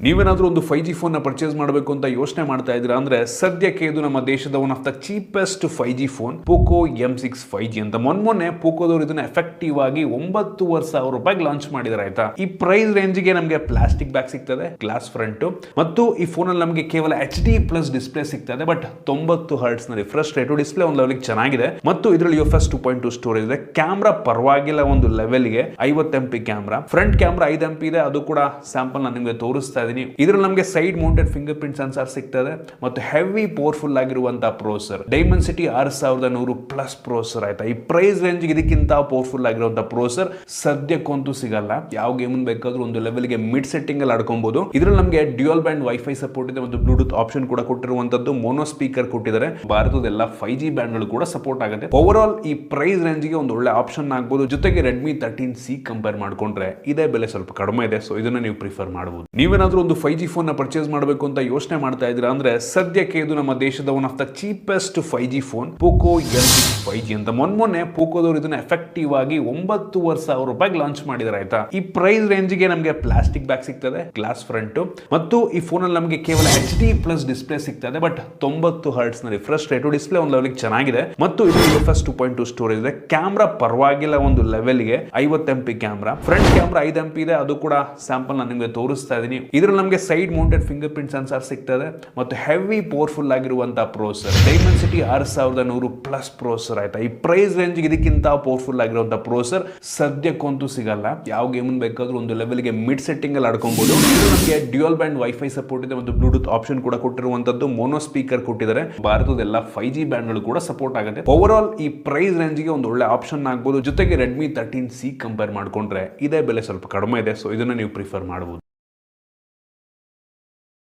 ನೀವೇನಾದ್ರೂ ಒಂದು 5G phone purchase ಮಾಡಬೇಕು ಅಂತ ಯೋಚನೆ ಮಾಡ್ತಾ ಇದ್ದೀರಾ ಅಂದ್ರೆ ಸದ್ಯಕ್ಕೆ ಇದು ನಮ್ಮ ದೇಶದ one of the cheapest 5G phone Poco M6 5G ಅಂತ ಮೊನ್ನೆ ಪೋಕೋದವರು ಇದನ್ನ ಎಫೆಕ್ಟಿವ್ ಆಗಿ 9,500 ರೂಪಾಯಿಗೆ ಲಾಂಚ್ ಮಾಡಿದಾರೆ ಆಯ್ತಾ. ಈ ಪ್ರೈಸ್ ರೇಂಜ್ ಗೆ ನಮಗೆ ಪ್ಲಾಸ್ಟಿಕ್ ಬ್ಯಾಗ್ ಸಿಗ್ತದೆ, ಗ್ಲಾಸ್ ಫ್ರಂಟ್, ಮತ್ತು ಈ ಫೋನ್ ಅಲ್ಲಿ ನಮಗೆ ಕೇವಲ HD+ ಡಿಸ್ಪ್ಲೇ ಸಿಗ್ತದೆ. ಬಟ್ 90 ಹರ್ಟ್ಸ್ ನ ರಿಫ್ರೆಶ್ ರೇಟ್, ಡಿಸ್ಪ್ಲೇ ಒಂದು ಲೆವೆಲ್ ಚೆನ್ನಾಗಿದೆ ಮತ್ತು ಇದರಲ್ಲಿ UFS 2.2 ಸ್ಟೋರೇಜ್ ಇದೆ. ಕ್ಯಾಮ್ರಾ ಪರವಾಗಿಲ್ಲ, ಒಂದು ಲೆವೆಲ್ ಗೆ 50 MP camera, front camera 5 MP ಇದೆ, ಅದು ಕೂಡ ಸ್ಯಾಂಪಲ್ ನಾನು ನಿಮಗೆ ತೋರಿಸ್ತಾ ಇದೀನಿ. ಇದರಲ್ಲಿ ನಮಗೆ side mounted finger print sensor ಸಿಗ್ತದೆ ಮತ್ತು ಹೆವಿ ಪವರ್ಫುಲ್ ಆಗಿರುವಂತಹ ಪ್ರೊಸೆಸರ್ ಡೈಮೆನ್ಸಿಟಿ 6100+ ಪ್ರೊಸೆಸರ್ ಆಯ್ತಾ. ಈ ಪ್ರೈಸ್ ರೇಂಜ್ ಇದಕ್ಕಿಂತ ಪವರ್ಫುಲ್ ಆಗಿರುವಂತಹ ಪ್ರೊಸೆಸರ್ ಸದ್ಯಕ್ಕಂತೂ ಸಿಗಲ್ಲ. ಯಾವ ಗೇಮ್ ಬೇಕಾದ್ರೂ ಒಂದು ಲೆವೆಲ್ ಗೆ ಮಿಡ್ ಸೆಟ್ಟಿಂಗ್ ಅಲ್ಲಿ ಆಡ್ಕೊಬಹುದು. ಇದರಲ್ಲಿ ನಮಗೆ ಡ್ಯುಯಲ್ ಬ್ಯಾಂಡ್ ವೈಫೈ ಸಪೋರ್ಟ್ ಇದೆ ಮತ್ತು ಬ್ಲೂಟೂತ್ ಆಪ್ಷನ್ ಕೂಡ ಕೊಟ್ಟಿರುವಂತದ್ದು. ಮೋನೋ ಸ್ಪೀಕರ್ ಕೊಟ್ಟಿದ್ದಾರೆ. ಭಾರತದ ಎಲ್ಲ 5G ಬ್ಯಾಂಡ್ ಗಳು ಕೂಡ ಸಪೋರ್ಟ್ ಆಗುತ್ತೆ. ಓವರ್ ಆಲ್ ಈ ಪ್ರೈಸ್ ರೇಂಜ್ ಗೆ ಒಂದು ಒಳ್ಳೆ ಆಪ್ಷನ್ ಆಗ್ಬಹುದು. ಜೊತೆಗೆ Redmi 13C ಕಂಪೇರ್ ಮಾಡ್ಕೊಂಡ್ರೆ ಇದೇ ಬೆಲೆ ಸ್ವಲ್ಪ ಕಡಿಮೆ ಇದೆ, ಸೊ ಇದನ್ನ ನೀವು ಪ್ರಿಫರ್ ಮಾಡಬಹುದು. ನೀವೇನಾದ್ರೂ ಒಂದು 5G ಫೋನ್ ಪರ್ಚೇಸ್ ಮಾಡಬೇಕು ಅಂತ ಯೋಚನೆ ಮಾಡ್ತಾ ಇದ್ದೀರಾ ಅಂದ್ರೆ ಸದ್ಯಕ್ಕೆ ಇದು ನಮ್ಮ ದೇಶದ one of the cheapest 5G phone Poco M6 5G ಅಂತ ಮೊನ್ನೆ ಪೋಕೋದವರು ಇದನ್ನ ಎಫೆಕ್ಟಿವ್ ಆಗಿ 9,500 ರೂಪಾಯಿಗೆ ಲಾಂಚ್ ಮಾಡಿದಾರೆ ಆಯ್ತಾ. ಈ ಪ್ರೈಸ್ ರೇಂಜ್ ಗೆ ನಮಗೆ ಪ್ಲಾಸ್ಟಿಕ್ ಬ್ಯಾಗ್ ಸಿಗ್ತದೆ, ಗ್ಲಾಸ್ ಫ್ರಂಟ್, ಮತ್ತು ಈ ಫೋನ್ ಅಲ್ಲಿ ನಮಗೆ ಕೇವಲ HD+ ಡಿಸ್ಪ್ಲೇ ಸಿಗ್ತದೆ. ಬಟ್ 90 ಹರ್ಟ್ಸ್ ನ ರಿಫ್ರೆಶ್ ರೇಟ್, ಡಿಸ್ಪ್ಲೇ ಒಂದು ಲೆವೆಲ್ ಚೆನ್ನಾಗಿದೆ ಮತ್ತು ಇದರಲ್ಲಿ UFS 2.2 ಸ್ಟೋರೇಜ್ ಇದೆ. ಕ್ಯಾಮ್ರಾ ಪರವಾಗಿಲ್ಲ, ಒಂದು ಲೆವೆಲ್ ಗೆ 50 MP camera, front camera 5 MP ಇದೆ, ಅದು ಕೂಡ ಸ್ಯಾಂಪಲ್ ನಾನು ನಿಮಗೆ ತೋರಿಸ್ತಾ ಇದೀನಿ. ಇದರಲ್ಲಿ ನಮಗೆ side mounted finger print sensor ಸಿಗ್ತದೆ ಮತ್ತು ಹೆವಿ ಪವರ್ಫುಲ್ ಆಗಿರುವಂತಹ ಪ್ರೊಸೆಸರ್ ಡೈಮೆನ್ಸಿಟಿ 6100+ ಪ್ರೊಸೆಸರ್ ಆಯ್ತಾ. ಈ ಪ್ರೈಸ್ ರೇಂಜ್ ಇದಕ್ಕಿಂತ ಪವರ್ಫುಲ್ ಆಗಿರುವಂತಹ ಪ್ರೊಸೆಸರ್ ಸದ್ಯಕ್ಕಂತೂ ಸಿಗಲ್ಲ. ಯಾವ ಗೇಮ್ ಬೇಕಾದ್ರೂ ಒಂದು ಲೆವೆಲ್ ಗೆ ಮಿಡ್ ಸೆಟ್ಟಿಂಗ್ ಅಲ್ಲಿ ಆಡ್ಕೊಬಹುದು. ನಮಗೆ ಡ್ಯುಯಲ್ ಬ್ಯಾಂಡ್ ವೈಫೈ ಸಪೋರ್ಟ್ ಇದೆ ಮತ್ತು ಬ್ಲೂಟೂತ್ ಆಪ್ಷನ್ ಕೂಡ ಕೊಟ್ಟಿರುವಂತದ್ದು. ಮೋನೋ ಸ್ಪೀಕರ್ ಕೊಟ್ಟಿದ್ದಾರೆ. ಭಾರತದ ಎಲ್ಲ 5G ಬ್ಯಾಂಡ್ ಗಳು ಕೂಡ ಸಪೋರ್ಟ್ ಆಗುತ್ತೆ. ಓವರ್ ಆಲ್ ಈ ಪ್ರೈಸ್ ರೇಂಜ್ ಗೆ ಒಂದು ಒಳ್ಳೆ ಆಪ್ಷನ್ ಆಗ್ಬಹುದು. ಜೊತೆಗೆ Redmi 13C ಕಂಪೇರ್ ಮಾಡ್ಕೊಂಡ್ರೆ ಇದೇ ಬೆಲೆ ಸ್ವಲ್ಪ ಕಡಿಮೆ ಇದೆ, ಸೊ ಇದನ್ನ ನೀವು ಪ್ರಿಫರ್ ಮಾಡಬಹುದು.